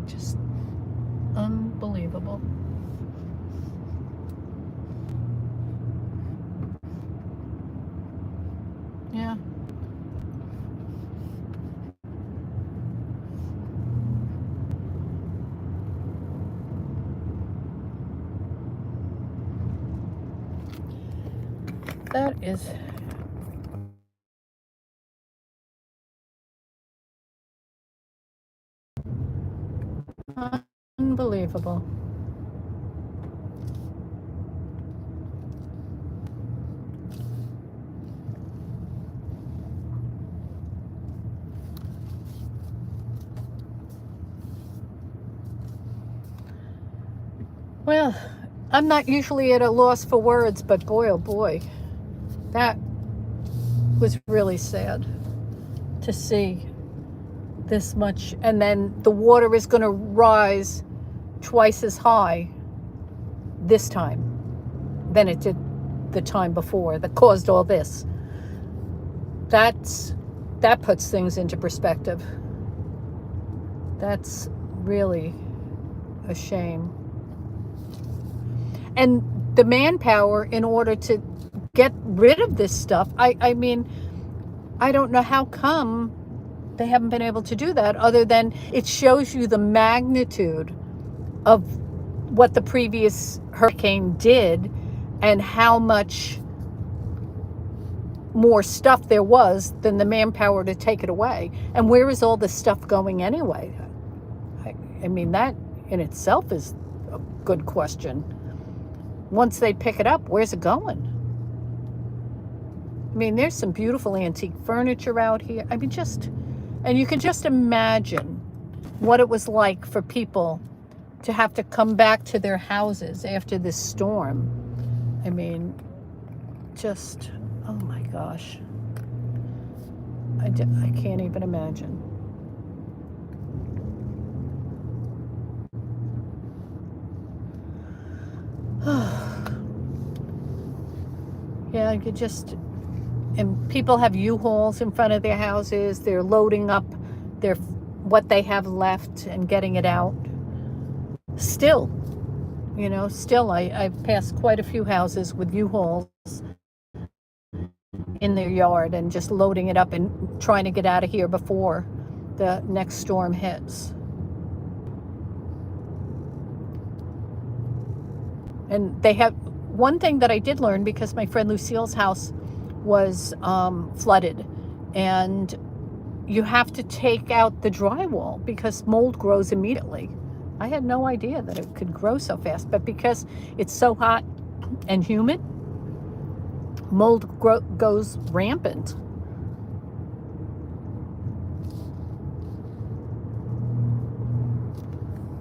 A: Just unbelievable. Yeah. That is unbelievable. Well, I'm not usually at a loss for words, but boy, oh boy, that was really sad to see this much, and then the water is going to rise twice as high this time than it did the time before that caused all this. That puts things into perspective. That's really a shame. And the manpower in order to get rid of this stuff, I mean, I don't know how come they haven't been able to do that, other than it shows you the magnitude of what the previous hurricane did and how much more stuff there was than the manpower to take it away. And where is all this stuff going anyway? I mean, that in itself is a good question. Once they pick it up, where's it going? I mean, there's some beautiful antique furniture out here. I mean, and you can just imagine what it was like for people to have to come back to their houses after this storm. I mean, just, oh my gosh. I can't even imagine. Yeah, you just, and people have U-Hauls in front of their houses. They're loading up what they have left and getting it out. Still, I've passed quite a few houses with U-Hauls in their yard and just loading it up and trying to get out of here before the next storm hits. And they have, one thing that I did learn, because my friend Lucille's house was flooded, and you have to take out the drywall because mold grows immediately. I had no idea that it could grow so fast, but because it's so hot and humid, mold goes rampant.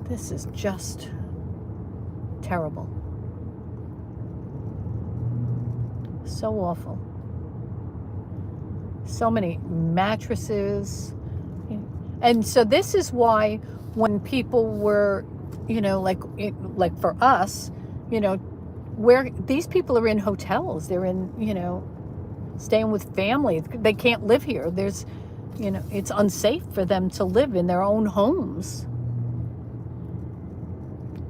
A: This is just terrible. So awful. So many mattresses. And so this is why when people were, like for us, where these people are in hotels, they're in, staying with family. They can't live here. There's, it's unsafe for them to live in their own homes.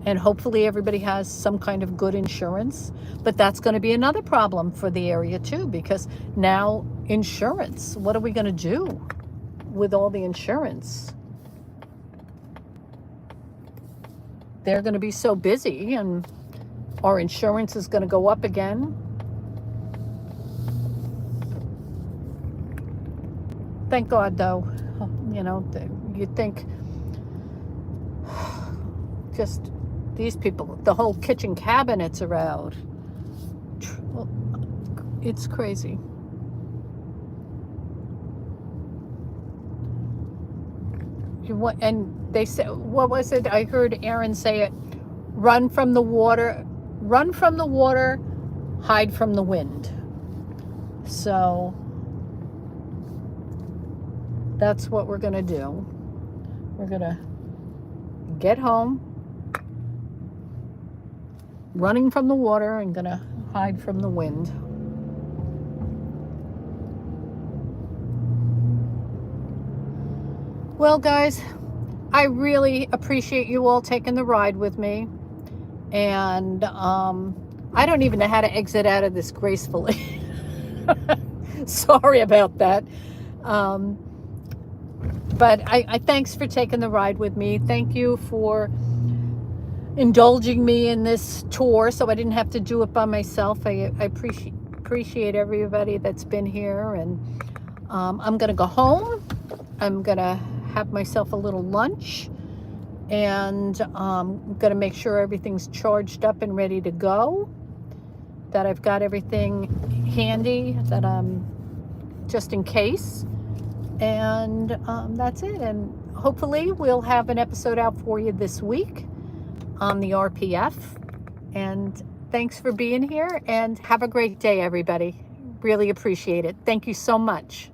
A: And hopefully everybody has some kind of good insurance. But that's going to be another problem for the area too, because now insurance, what are we going to do with all the insurance? They're going to be so busy, and our insurance is going to go up again. Thank God, though, you'd think just these people, the whole kitchen cabinets are out. Well, it's crazy. And they said, what was it? I heard Aaron say it, run from the water, hide from the wind. So that's what we're going to do. We're going to get home, running from the water, and going to hide from the wind. Well, guys, I really appreciate you all taking the ride with me. And I don't even know how to exit out of this gracefully. Sorry about that. But I thanks for taking the ride with me. Thank you for indulging me in this tour so I didn't have to do it by myself. I appreciate everybody that's been here. And I'm going to go home. I'm going to have myself a little lunch, and I'm going to make sure everything's charged up and ready to go, that I've got everything handy, that just in case. And that's it. And hopefully we'll have an episode out for you this week on the RPF. And thanks for being here, and have a great day, everybody. Really appreciate it. Thank you so much.